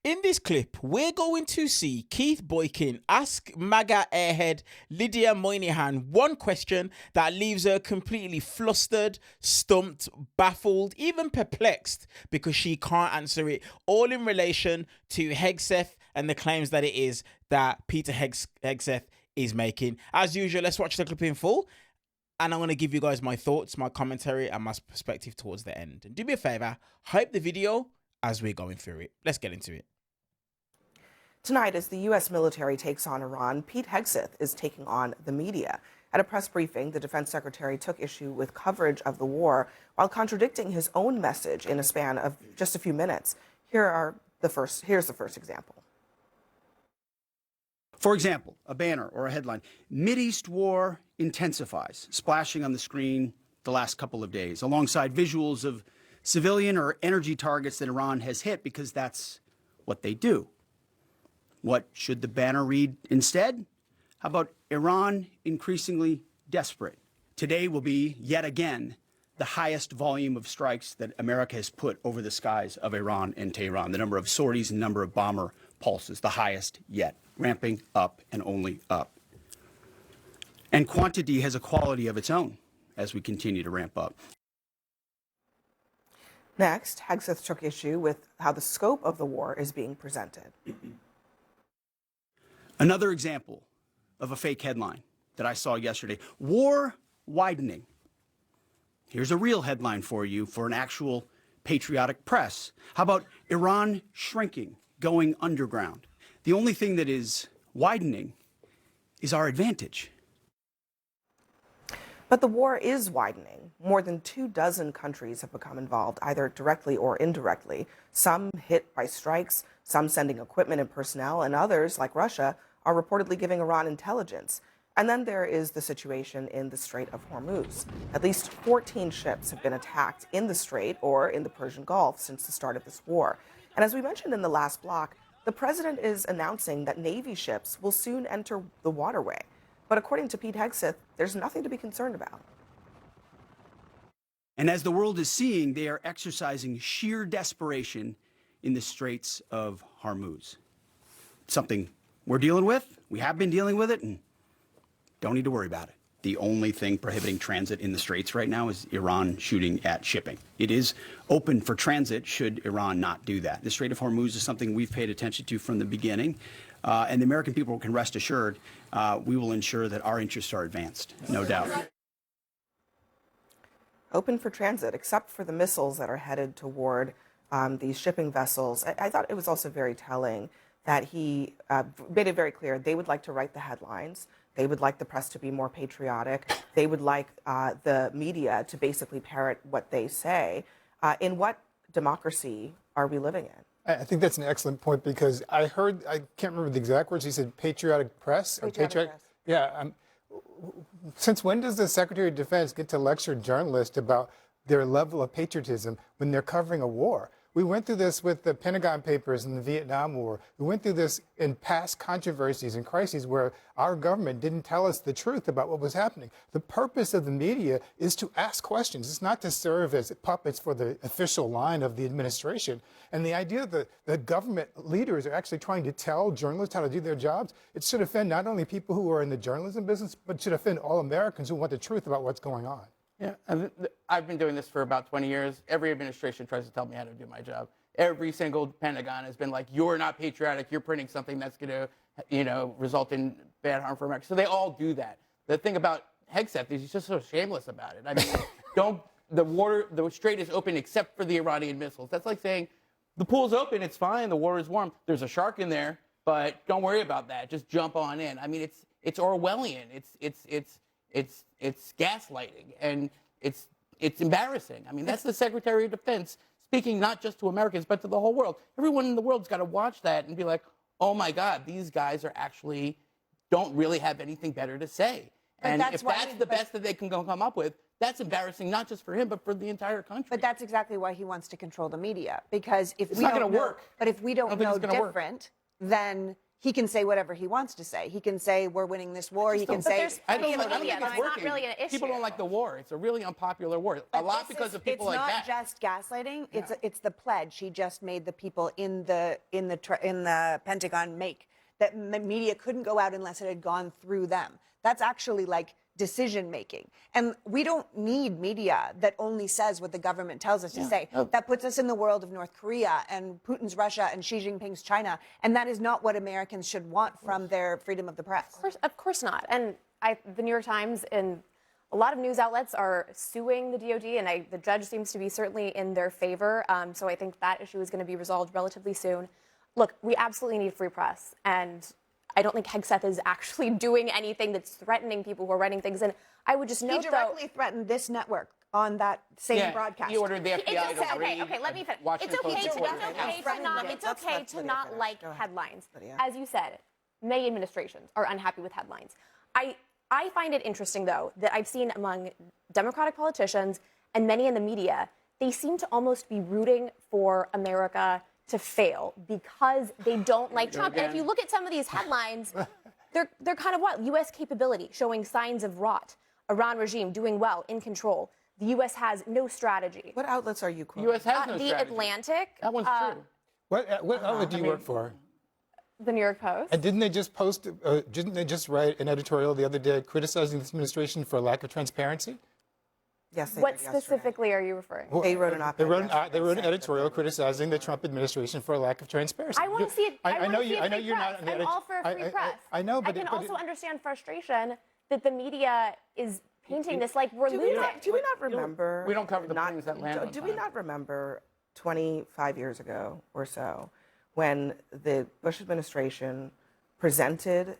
In this clip, we're going to see Keith Boykin ask MAGA Airhead Lydia Moynihan one question that leaves her completely flustered, stumped, baffled, even perplexed because she can't answer it, all in relation to Hegseth and the claims that it is that Peter Hegseth is making. As usual, let's watch the clip in full, and I'm going to give you guys my thoughts, my commentary, and my perspective towards the end. And do me a favor, hype the video as we're going through it. Let's get into it. Tonight, as the U.S. military takes on Iran, Pete Hegseth is taking on the media. At a press briefing, the defense secretary took issue with coverage of the war while contradicting his own message in a span of just a few minutes. Here's the first example. For example, a banner or a headline, Mideast war intensifies, splashing on the screen the last couple of days, alongside visuals of civilian or energy targets that Iran has hit because that's what they do. What should the banner read instead? How about Iran increasingly desperate? Today will be, yet again, the highest volume of strikes that America has put over the skies of Iran and Tehran. The number of sorties and number of bomber pulses, the highest yet, ramping up and only up. And quantity has a quality of its own as we continue to ramp up. Next, Hegseth took issue with how the scope of the war is being presented. Another example of a fake headline that I saw yesterday, war widening. Here's a real headline for you for an actual patriotic press. How about Iran shrinking, going underground? The only thing that is widening is our advantage. But the war is widening. More than 24 countries have become involved, either directly or indirectly. Some hit by strikes, some sending equipment and personnel, and others, like Russia, are reportedly giving Iran intelligence. And then there is the situation in the Strait of Hormuz. At least 14 ships have been attacked in the Strait or in the Persian Gulf since the start of this war. And as we mentioned in the last block, the president is announcing that Navy ships will soon enter the waterway. But according to Pete Hegseth, there's nothing to be concerned about. And as the world is seeing, they are exercising sheer desperation in the Straits of Hormuz. Something we're dealing with, we have been dealing with it, and don't need to worry about it. The only thing prohibiting transit in the Straits right now is Iran shooting at shipping. It is open for transit should Iran not do that. The Strait of Hormuz is something we've paid attention to from the beginning, and the American people can rest assured we will ensure that our interests are advanced, no doubt. Open for transit, except for the missiles that are headed toward these shipping vessels. I thought it was also very telling that he made it very clear they would like to write the headlines. They would like the press to be more patriotic. They would like the media to basically parrot what they say. In what democracy are we living in? I think that's an excellent point because I can't remember the exact words, he said patriotic press? Patriotic press. Yeah. Since when does the Secretary of Defense get to lecture journalists about their level of patriotism when they're covering a war? We went through this with the Pentagon Papers in the Vietnam War. We went through this in past controversies and crises where our government didn't tell us the truth about what was happening. The purpose of the media is to ask questions. It's not to serve as puppets for the official line of the administration. And the idea that the government leaders are actually trying to tell journalists how to do their jobs, it should offend not only people who are in the journalism business, but should offend all Americans who want the truth about what's going on. Yeah, I've been doing this for about 20 years. Every administration tries to tell me how to do my job. Every single Pentagon has been like, you're not patriotic. You're printing something that's going to, result in bad harm for America. So they all do that. The thing about Hegseth is he's just so shameless about it. I mean, the strait is open except for the Iranian missiles. That's like saying the pool's open. It's fine. The water is warm. There's a shark in there, but don't worry about that. Just jump on in. I mean, it's Orwellian. It's gaslighting, and it's embarrassing. I mean, that's the Secretary of Defense speaking not just to Americans, but to the whole world. Everyone in the world's got to watch that and be like, oh my God, these guys don't really have anything better to say. And if that's the best that they can come up with, that's embarrassing not just for him, but for the entire country. But that's exactly why he wants to control the media, because if It's we not don't going to know, work. but if we don't know think it's gonna different, then he can say whatever he wants to say. He can say we're winning this war. He can say I don't think media, it's that's working. not really an issue. People don't like the war. It's a really unpopular war. A lot because of people like that. It's not just gaslighting. It's the pledge he just made the people in the Pentagon make, that the media couldn't go out unless it had gone through them. That's actually like decision making. And we don't need media that only says what the government tells us to say. That puts us in the world of North Korea and Putin's Russia and Xi Jinping's China. And that is not what Americans should want from their freedom of the press. Of course not. And the New York Times and a lot of news outlets are suing the DOD, and the judge seems to be certainly in their favor. So I think that issue is going to be resolved relatively soon. Look, we absolutely need free press, and I don't think Hegseth is actually doing anything that's threatening people who are writing things. And I would just note, He directly threatened this network on that same broadcast. He ordered the FBI to read. Okay, let me finish. Washington It's okay to not like headlines. As you said, many administrations are unhappy with headlines. I find it interesting, though, that I've seen among Democratic politicians and many in the media, they seem to almost be rooting for America to fail because they don't like Trump. And if you look at some of these headlines, they're kind of what? U.S. capability showing signs of rot. Iran regime doing well, in control. The U.S. has no strategy. What outlets are you quoting? U.S. has no The strategy. Atlantic. That one's true. What outlet do you work for? The New York Post. And didn't they just didn't they just write an editorial the other day criticizing this administration for a lack of transparency? Yes, they What did yesterday. specifically are you referring to? They wrote an op-ed. They wrote an editorial criticizing the Trump administration for a lack of transparency. I want to see it. I know you're not. I'm all for a free press. I know, but I can also understand frustration that the media is painting this like we're losing. Do we not remember? We don't cover the planes that land on Do we time. not remember 25 years ago or so when the Bush administration presented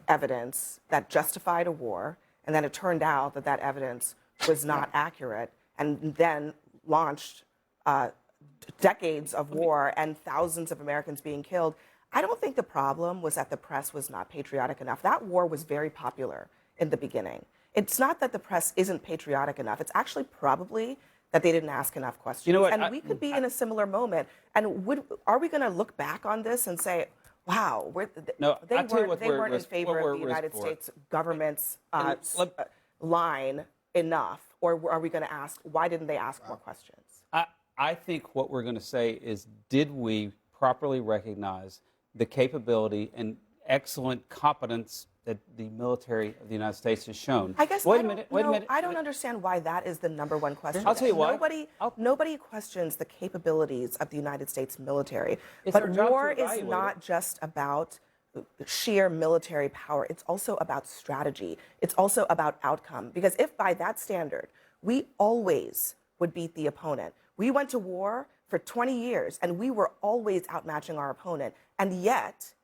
evidence that justified a war, and then it turned out that that evidence was not accurate, and then launched decades of war and thousands of Americans being killed? I don't think the problem was that the press was not patriotic enough. That war was very popular in the beginning. It's not that the press isn't patriotic enough. It's actually probably that they didn't ask enough questions. You know what? And we could be in a similar moment. And are we going to look back on this and say, wow, they weren't in favor of the United States government's line enough? Or are we going to ask, why didn't they ask more questions? I think what we're going to say is, did we properly recognize the capability and excellent competence that the military of the United States has shown? I guess wait a minute. I don't understand why that is the number one question. I'll tell you why. Nobody questions the capabilities of the United States military. It's But our job to war is evaluate not just about sheer military power. It's also about strategy. It's also about outcome. Because if by that standard, we always would beat the opponent. We went to war for 20 years, and we were always outmatching our opponent. And yet,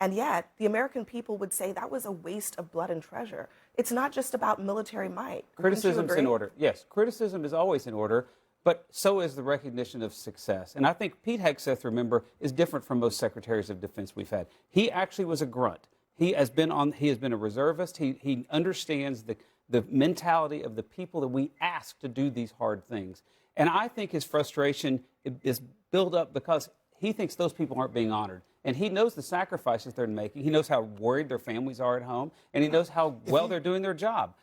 the American people would say that was a waste of blood and treasure. It's not just about military might. Criticism's in order. Yes, criticism is always in order, but so is the recognition of success. And I think Pete Hegseth, remember, is different from most secretaries of defense we've had. He actually was a grunt. He has been a reservist. He understands the mentality of the people that we ask to do these hard things. And I think his frustration is built up because he thinks those people aren't being honored. And he knows the sacrifices they're making. He knows how worried their families are at home. And he knows how well they're doing their job.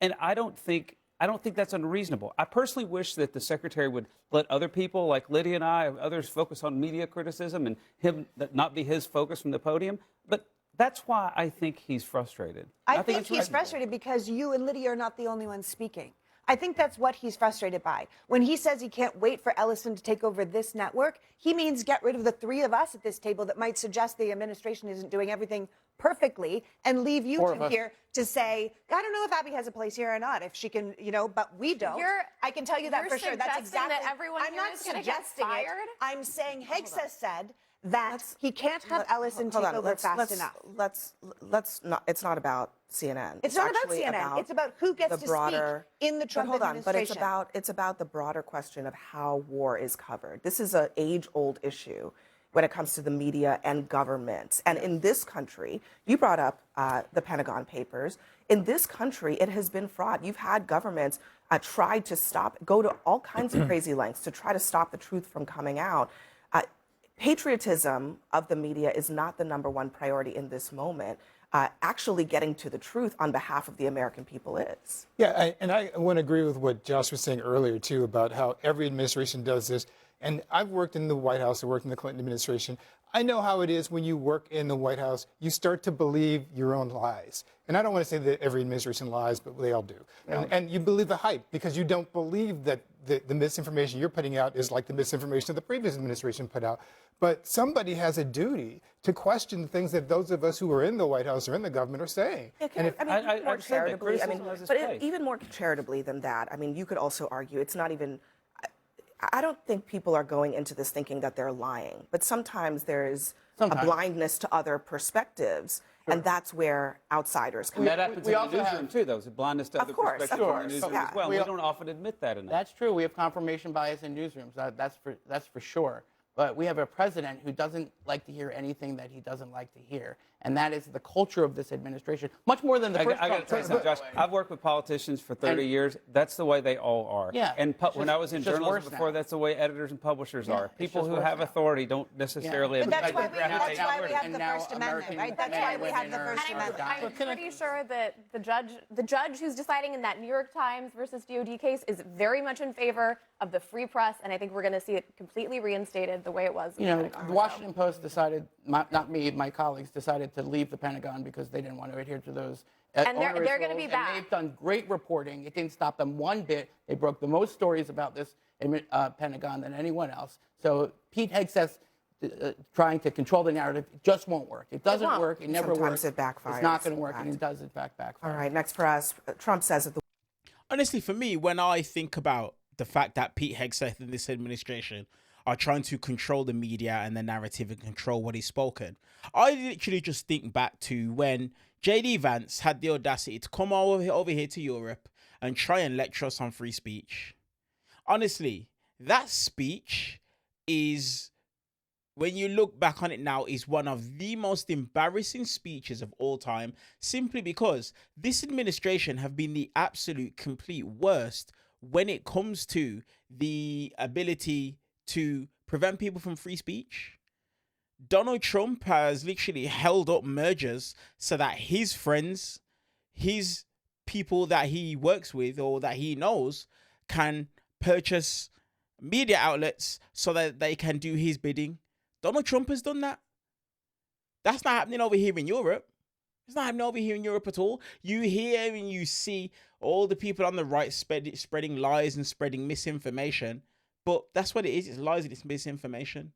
And I don't think that's unreasonable. I personally wish that the secretary would let other people like Lydia and I, others, focus on media criticism and him not be his focus from the podium. But that's why I think he's frustrated. I think it's he's reasonable. frustrated because you and Lydia are not the only ones speaking. I think that's what he's frustrated by. When he says he can't wait for Ellison to take over this network, he means get rid of the three of us at this table that might suggest the administration isn't doing everything perfectly and leave you two here to say, I don't know if Abby has a place here or not, if she can, but we don't. I can tell you that for sure. That's exactly. That everyone I'm here not is gonna get suggesting it. fired? I'm saying Hegseth said that he can't have Ellison take over fast enough. Let's not. It's not about CNN. It's not about CNN. It's about who gets to speak in the Trump administration. But it's about the broader question of how war is covered. This is an age-old issue when it comes to the media and governments. And in this country, you brought up the Pentagon Papers. In this country, it has been fraught. You've had governments try to go to all kinds of crazy lengths to try to stop the truth from coming out. patriotism of the media is not the #1 priority in this moment. Actually getting to the truth on behalf of the American people is. Yeah, and I want to agree with what Josh was saying earlier, too, about how every administration does this. And I've worked in the White House, I worked in the Clinton administration. I know how it is when you work in the White House, you start to believe your own lies. And I don't want to say that every administration lies, but they all do. Yeah. And you believe the hype because you don't believe that the misinformation you're putting out is like the misinformation that the previous administration put out. But somebody has a duty to question the things that those of us who are in the White House or in the government are saying. Yeah, more charitably, even more charitably than that, I mean, you could also argue it's not even, I don't think people are going into this thinking that they're lying, but sometimes there is a blindness to other perspectives. Sure. And that's where outsiders come in. That happens in the newsroom too, though. It's a blindness to other perspectives in the newsroom as well. We don't often admit that enough. That's true. We have confirmation bias in newsrooms. That's for sure. But we have a president who doesn't like to hear anything that he doesn't like to hear. And that is the culture of this administration, much more than the first I got to tell you something, Josh. I've worked with politicians for 30 years. That's the way they all are. Yeah. And when I was in journalism before, that's the way editors and publishers are. People who have authority don't necessarily But that's why we have the First Amendment, right? That's why we have the First Amendment. I'm pretty sure that the judge who's deciding in that New York Times versus DOD case is very much in favor of the free press, and I think we're going to see it completely reinstated the way it was. You know, the Washington Post decided, not me, my colleagues decided to leave the Pentagon because they didn't want to adhere to those. And they're going to be back. And they've done great reporting. It didn't stop them one bit. They broke the most stories about this Pentagon than anyone else. So Pete Hegseth trying to control the narrative just won't work. It doesn't work. It never works. Sometimes it backfires. It's not going to work, and it does in fact backfire. All right, next for us, Trump says that honestly, for me, when I think about the fact that Pete Hegseth and this administration are trying to control the media and the narrative and control what is spoken, I literally just think back to when J.D. Vance had the audacity to come over here to Europe and try and lecture us on free speech. Honestly, that speech is, when you look back on it now, is one of the most embarrassing speeches of all time, simply because this administration have been the absolute complete worst when it comes to the ability to prevent people from free speech. Donald Trump has literally held up mergers so that his friends, his people that he works with or that he knows, can purchase media outlets so that they can do his bidding. Donald Trump has done that. That's not happening over here in Europe. It's not happening over here in Europe at all. You hear and you see all the people on the right spreading lies and spreading misinformation. But that's what it is. It's lies and it's misinformation.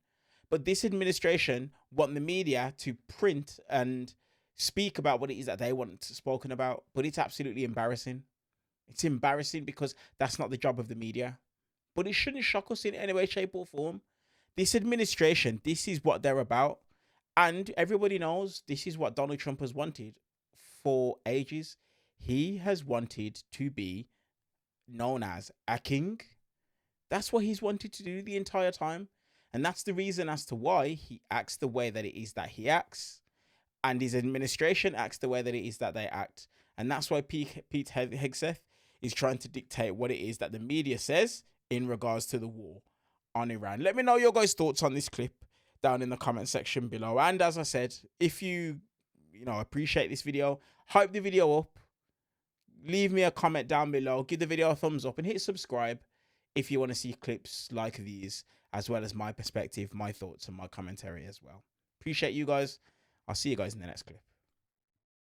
But this administration want the media to print and speak about what it is that they want spoken about. But it's absolutely embarrassing. It's embarrassing because that's not the job of the media. But it shouldn't shock us in any way, shape or form. This administration, this is what they're about. And everybody knows this is what Donald Trump has wanted for ages. He has wanted to be known as a king. That's what he's wanted to do the entire time. And that's the reason as to why he acts the way that it is that he acts. And his administration acts the way that it is that they act. And that's why Pete Hegseth is trying to dictate what it is that the media says in regards to the war on Iran. Let me know your guys' thoughts on this clip down in the comment section below. And as I said, if you appreciate this video, hype the video up, leave me a comment down below, give the video a thumbs up and hit subscribe if you want to see clips like these, as well as my perspective, my thoughts and my commentary as well. Appreciate you guys. I'll see you guys in the next clip.